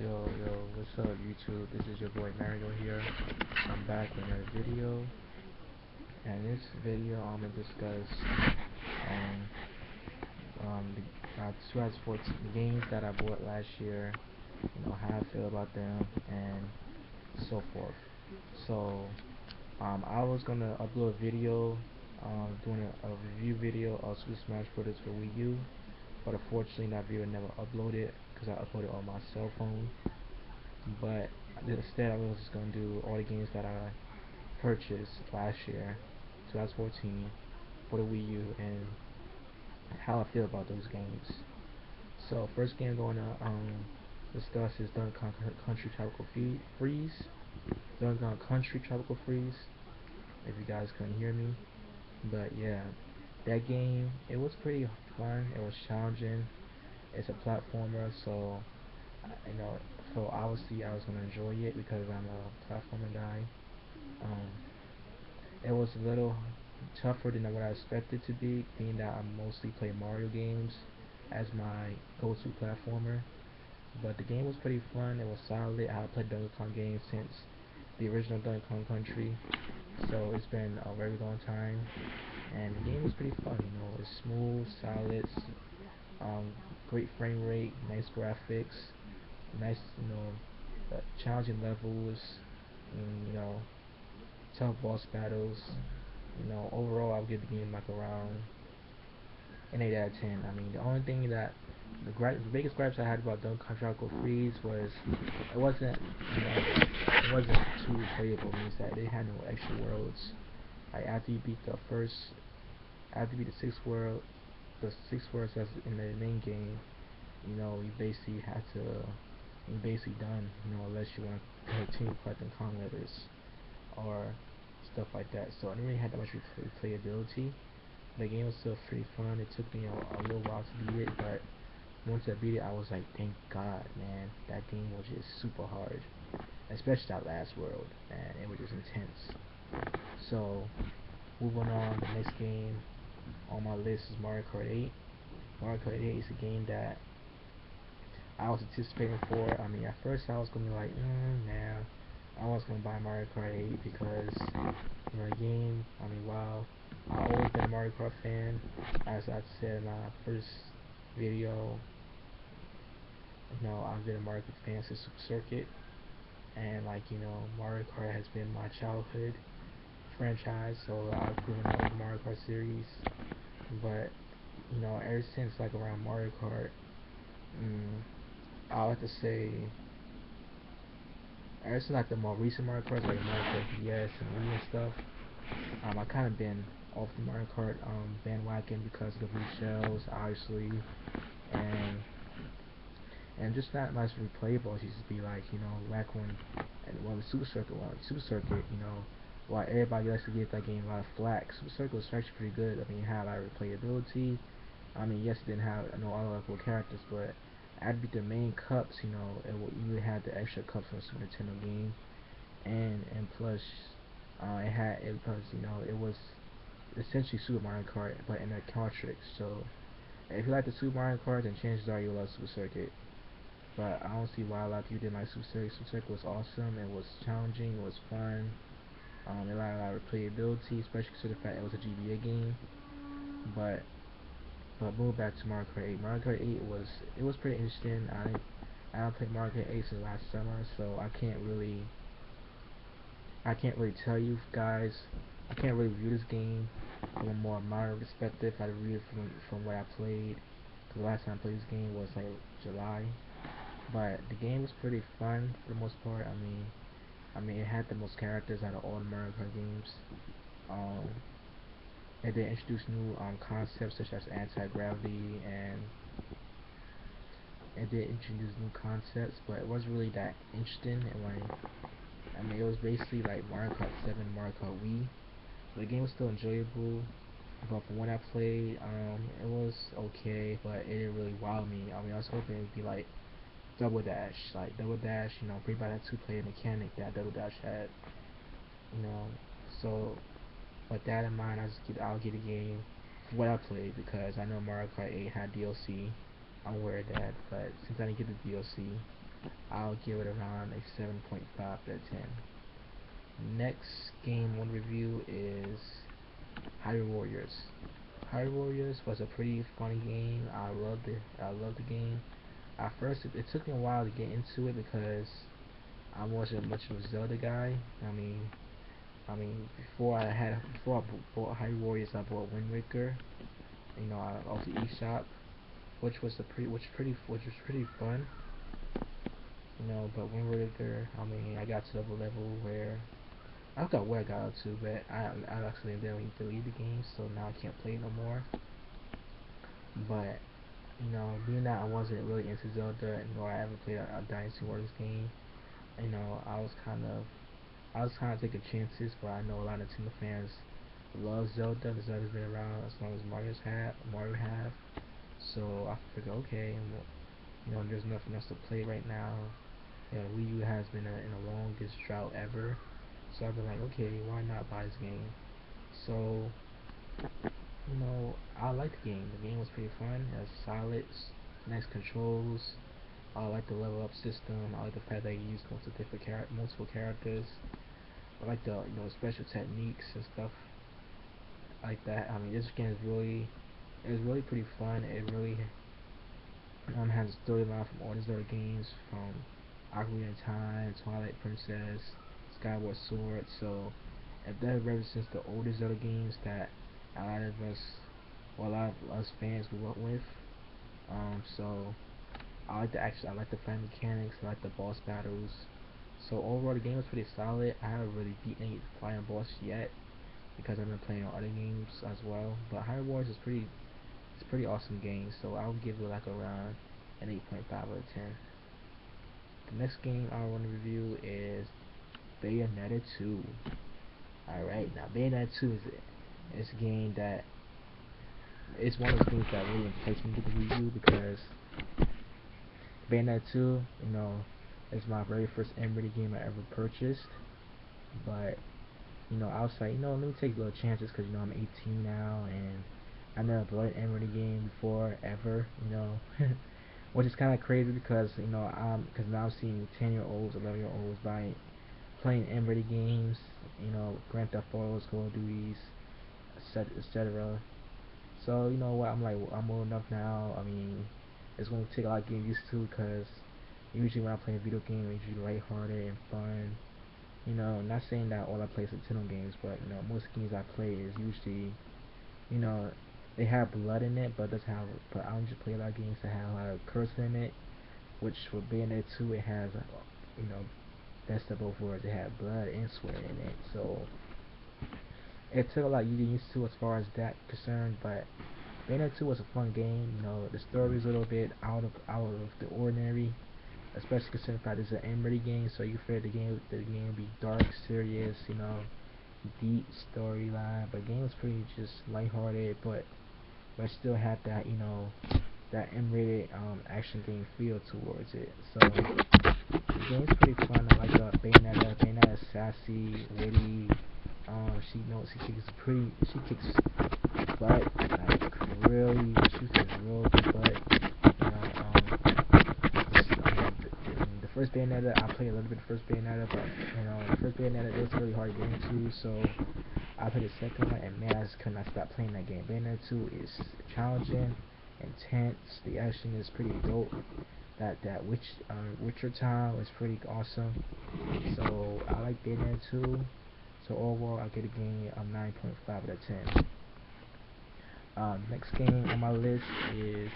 What's up YouTube? This is your boy Mario here. I'm back with another video. And this video I'm gonna discuss the 2014 games that I bought last year, how I feel about them and so forth. So I was gonna upload a video doing a review video of Super Smash Bros. For Wii U, but unfortunately that video never uploaded because I uploaded on my cell phone. But instead I was just gonna do all the games that I purchased last year, 2014, for the Wii U, and how I feel about those games. So first game I'm going to discuss is Donkey Kong Country Tropical Freeze. Donkey Kong Country Tropical Freeze. If you guys couldn't hear me, but yeah, that game, it was pretty fun. It was challenging. It's a platformer, so you know, so obviously I was gonna enjoy it because I'm a platformer guy. Um, it was a little tougher than what I expected to be, being that I mostly play Mario games as my go-to platformer. But the game was pretty fun. It was solid. I have played Donkey Kong games since the original Donkey Kong Country, so it's been a very long time. And the game was pretty fun. It's smooth, solid, um, great frame rate, nice graphics, nice, challenging levels, and tough boss battles. Overall, I would give the game like around an 8 out of 10. I mean, the only thing that the biggest gripes I had about Donkey Kong Tropical Freeze was it wasn't, it wasn't too playable. Means that they had no extra worlds. Like after you beat the sixth world that's in the main game, you basically had to, you basically done. Unless you want to continue collecting Kong letters or stuff like that. So I didn't really have that much replayability. The game was still pretty fun. It took me a little while to beat it, but once I beat it, I was like, thank God, man. That game was just super hard, especially that last world, man. It was just intense. So moving on, the next game on my list is Mario Kart 8. Mario Kart 8 is a game that I was anticipating for. I mean, at first I was gonna be like, nah. I was gonna buy Mario Kart 8 because the game. I mean, wow. I've always been a Mario Kart fan. As I said in my first video, I've been a Mario Kart fan since Super Circuit, and Mario Kart has been my childhood franchise. So I've grown up with the Mario Kart series, but ever since like around Mario Kart, mm, I like to say, ever since like the more recent Mario Karts, like Mario Kart DS and Wii and stuff, I kind of been off the Mario Kart bandwagon because of the blue shells, obviously, and just not much replayable. It used to be like back when, and when the Super Circuit, why everybody likes to give that game a lot of flack. Super Circuit was actually pretty good. I mean, it had a lot of replayability. I mean, yes, it didn't have all the cool characters, but I'd beat the main cups. You had the extra cups from the Super Nintendo game, and plus, it because it was essentially Super Mario Kart, but in a cartridge. So if you like the Super Mario Kart, then chances are you'll love Super Circuit. But I don't see why a lot of people didn't like Super Circuit. Super Circuit was awesome. It was challenging. It was fun. It had a lot of replayability, especially considering the fact it was a GBA game. But moving back to Mario Kart 8. Mario Kart 8 was pretty interesting. I don't play Mario Kart 8 since last summer, so I can't really tell you guys. I can't really review this game from a more modern perspective. I review it from what I played. Cause the last time I played this game was like July. But the game was pretty fun for the most part. I mean, it had the most characters out of all the Mario Kart games. Um, it did introduce new concepts such as anti-gravity, and it did introduce new concepts, but it wasn't really that interesting. And I mean, it was basically like Mario Kart 7, Mario Kart Wii. So the game was still enjoyable. But from what I played, it was okay, but it didn't really wow me. I mean, I was hoping it would be like Double Dash, pretty much that two-player mechanic that Double Dash had, you know. So with that in mind, I'll get a game for what I played because I know Mario Kart 8 had DLC. I'm aware of that, but since I didn't get the DLC, I'll give it around a 7.5 out of 10. Next game on review is Hyrule Warriors. Hyrule Warriors was a pretty funny game. I loved it. I loved the game. At first, it took me a while to get into it because I wasn't much of a Zelda guy. Before I bought Hyrule Warriors, I bought Wind Waker. Off the eShop, which was pretty fun. But Wind Waker, I got to the level where I forgot where I got up to, but I accidentally deleted the game, so now I can't play it no more. But being that I wasn't really into Zelda, nor I ever played a Dynasty Warriors game, you know, I was kind of I was kind of taking chances, but I know a lot of Nintendo fans love Zelda. The Zelda's been around as long as Mario have. So I figured, okay, well, there's nothing else to play right now. Wii U has been in the longest drought ever. So I've been like, okay, why not buy this game? So, I like the game. The game was pretty fun. It has solid, nice controls. I like the level up system. I like the fact that you use multiple characters. I like the special techniques and stuff like that. This game is really pretty fun. It really has a storyline from all these other games, from Ocarina of Time, Twilight Princess, Skyward Sword. So if that represents the oldest other games that a lot of us, or a lot of us fans grew up with, so I like the fun mechanics, I like the boss battles. So overall, the game was pretty solid. I haven't really beat any final boss yet because I've been playing on other games as well. But Hyrule Wars is it's a pretty awesome game. So I'll give it like around an 8.5 out of 10. The next game I want to review is Bayonetta 2. Alright, now Bayonetta 2 is a game that it's one of those games that really enticed me to the Wii U because Bayonetta 2, is my very first M-rated game I ever purchased. But I was like, let me take little chances because I'm 18 now and I never played an M-rated game before ever. Which is kind of crazy because because now I'm seeing 10-year-olds, 11-year-olds playing M-rated games. Grand Theft Autos, Call of Duties, etc. So you know what? I'm like, I'm old enough now. It's gonna take a lot of getting used to because usually when I play a video game, it's usually lighthearted and fun. Not saying that all I play is Nintendo games, but most games I play is usually, you know, they have blood in it, but doesn't have. But I don't just play a lot of games that have a lot of cursing in it. Which for Bayonetta 2, it has, you know, best of both worlds. It had blood and swear in it, so it took a lot getting used to as far as that concerned. But Bayonetta 2 was a fun game. The story is a little bit out of the ordinary, especially considering that it's an M-rated game, so you feel the game would be dark, serious, deep storyline. But the game was pretty just lighthearted, but still had that that M-rated action game feel towards it. So the game's pretty fun. I like Bayonetta. Bayonetta is sassy, witty. She kicks butt, like really. She kicks real good butt. You know, the first Bayonetta, I played a little bit of the first Bayonetta, but the first Bayonetta it was really hard to get into, so I played the second one, and man, I just could not stop playing that game. Bayonetta 2 is challenging, intense. The action is pretty dope. Witcher time is pretty awesome. So I like Bayonetta 2. So overall, I get a game of 9.5 out of 10. Next game on my list is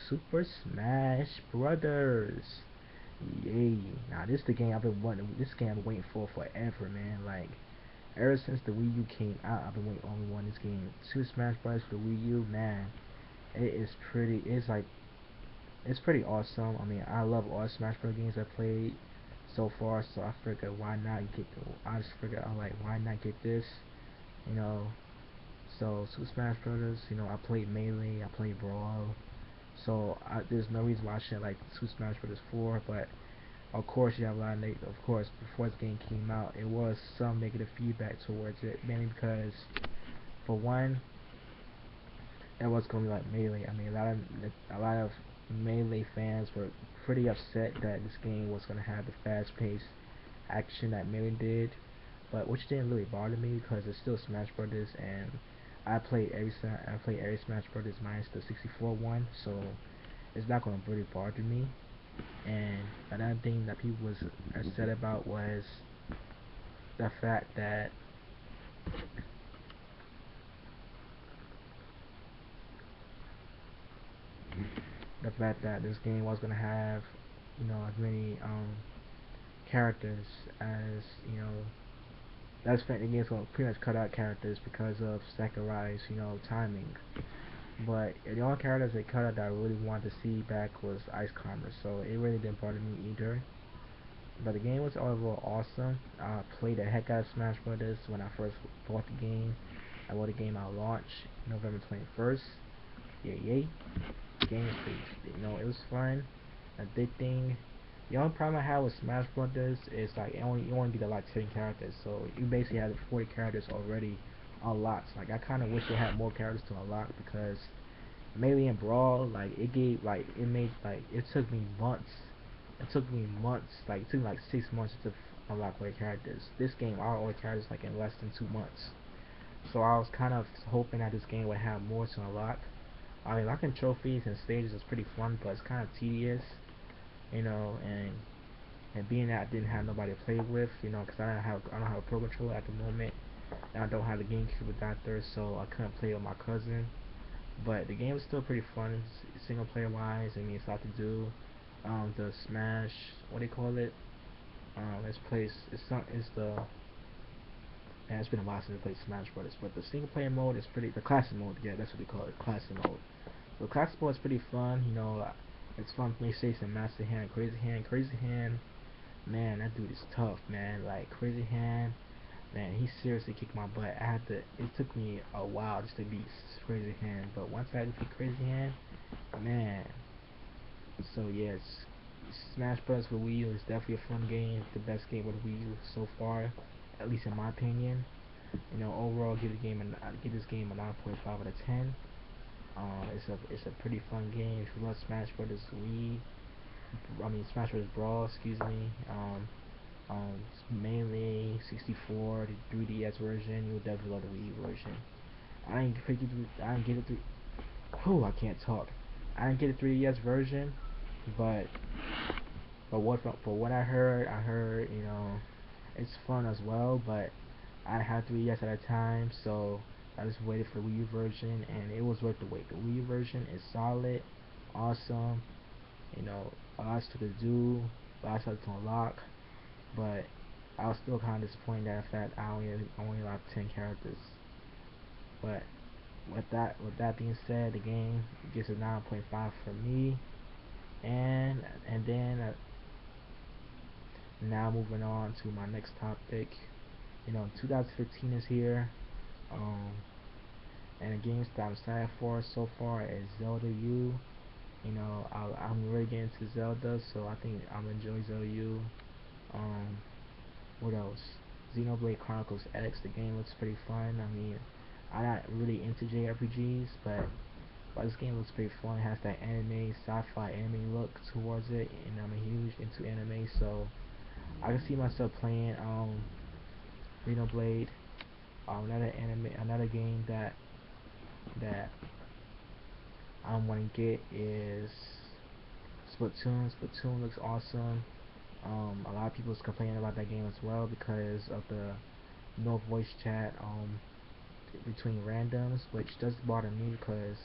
Super Smash Brothers. Yay! Now this is the game I've been wanting. This game I've been waiting for forever, man. Like ever since the Wii U came out, I've been waiting only one this game. Super Smash Bros. For the Wii U, man. It is pretty. It's pretty awesome. I love all Smash Bros. Games I played so far. So I figured why not get. I just figured I'm like why not get this, you know. So Super Smash Brothers, I played Melee, I played Brawl. So there's no reason why I shouldn't like Super Smash Brothers 4, but of course you have a lot of of course before this game came out it was some negative feedback towards it, mainly because for one it was gonna be like Melee. A lot of Melee fans were pretty upset that this game was gonna have the fast-paced action that Melee did, but which didn't really bother me because it's still Smash Brothers, and I played every Smash Brothers minus the 64 one, so it's not gonna really bother me. And another thing that people was upset about was the fact that this game was gonna have, as many characters as that's fact the game's gonna pretty much cut out characters because of Sakurai's timing. But the only characters they cut out that I really wanted to see back was Ice Commerce, so it really didn't bother me either. But the game was overall awesome. I played the heck out of Smash Brothers when I first bought the game. I bought the game at launch, November 21st. Yay, yay. The game was pretty, it was fun, addicting. The only problem I had with Smash Brothers is like you only get like 10 characters, so you basically have the 40 characters already unlocked. Like I kind of wish they had more characters to unlock because Melee and Brawl, like it made like it took me months. It took me months. Like it took me like 6 months to unlock all the characters. This game, all the characters like in less than 2 months. So I was kind of hoping that this game would have more to unlock. I mean, unlocking trophies and stages is pretty fun, but it's kind of tedious, and being that I didn't have nobody to play with, because I don't have a Pro Controller at the moment, and I don't have the GameCube adapter, so I couldn't play with my cousin. But the game is still pretty fun, single player wise. I mean, it's a lot to do. The Smash, what do you call it? This place, it's the, man, it's been a while since I played Smash Brothers, but the single player mode is pretty, the classic mode, yeah, that's what they call it, classic mode. So classic mode is pretty fun, it's fun for me to say some Master Hand, Crazy Hand, man, that dude is tough, man, like, Crazy Hand, man, he seriously kicked my butt. It took me a while just to beat Crazy Hand, but once I beat Crazy Hand, man, so yes, Smash Bros. For Wii U is definitely a fun game, the best game with Wii U so far, at least in my opinion. Overall, give this game a 9.5 out of 10. It's a pretty fun game. If you love Smash Brothers Wii, I mean Smash Brothers Brawl, excuse me. Melee 64, the 3DS version. You'll definitely love the Wii U version. I didn't get it. I can't talk. I didn't get a 3DS version, but what I heard it's fun as well. But I had 3DS at a time, so I just waited for the Wii U version, and it was worth the wait. The Wii U version is solid, awesome. A lot to do, a lot to unlock, but I was still kind of disappointed that the fact I only unlocked 10 characters. But with that being said, the game gets a 9.5 for me, and then now moving on to my next topic. 2015 is here. Um, and the games that I'm excited for so far is Zelda U. I'm really getting into Zelda, so I think I'm enjoying Zelda U. Um, what else? Xenoblade Chronicles X. The game looks pretty fun. I mean, I'm not really into JRPGs, but this game looks pretty fun. It has that sci-fi anime look towards it, and I'm huge into anime, so I can see myself playing Xenoblade. Another game that I want to get is Splatoon. Splatoon looks awesome. A lot of people's complaining about that game as well because of the no voice chat between randoms, which does bother me because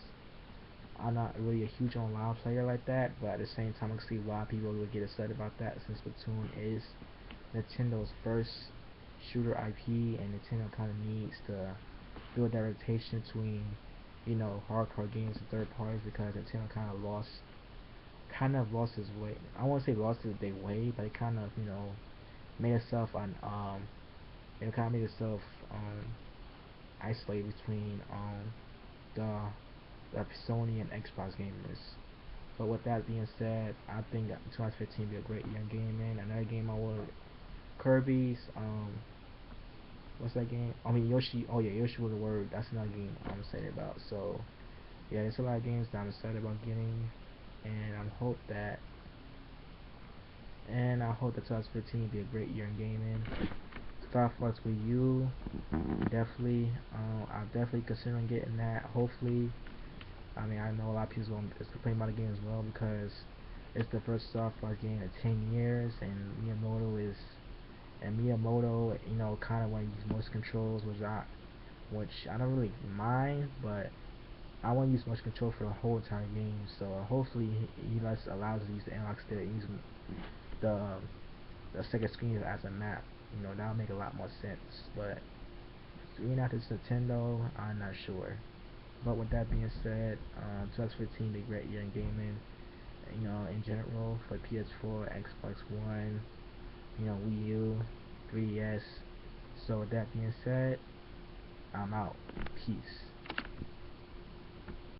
I'm not really a huge online player like that. But at the same time, I can see why people would get upset about that since Splatoon is Nintendo's first shooter IP, and Nintendo kind of needs to build that reputation between hardcore games and third parties because Nintendo kind of lost his way. I won't say lost his their way, but it kind of made itself on it kind of made itself isolated between the Sony and Xbox gamers. But with that being said, I think 2015 will be a great young game, man. Another game I would Kirby's what's that game? I mean Yoshi. Oh yeah, Yoshi was a word. That's another game I'm excited about. So yeah, there's a lot of games that I'm excited about getting. and I hope that 2015 will be a great year in gaming. Star Fox Wii U, definitely. I'm definitely considering getting that. Hopefully, I mean, I know a lot of people is complaining about the game as well because it's the first Star Fox game in 10 years, and Miyamoto, kind of want to use motion controls, which I don't really mind, but I want to use motion control for the whole entire game. So hopefully allows us to use the analog stick and use the the second screen as a map. That'll make a lot more sense. But being out this Nintendo, I'm not sure. But with that being said, 2015 be a great year in gaming. In general for PS4, Xbox One, Wii U, 3DS. So with that being said, I'm out. Peace.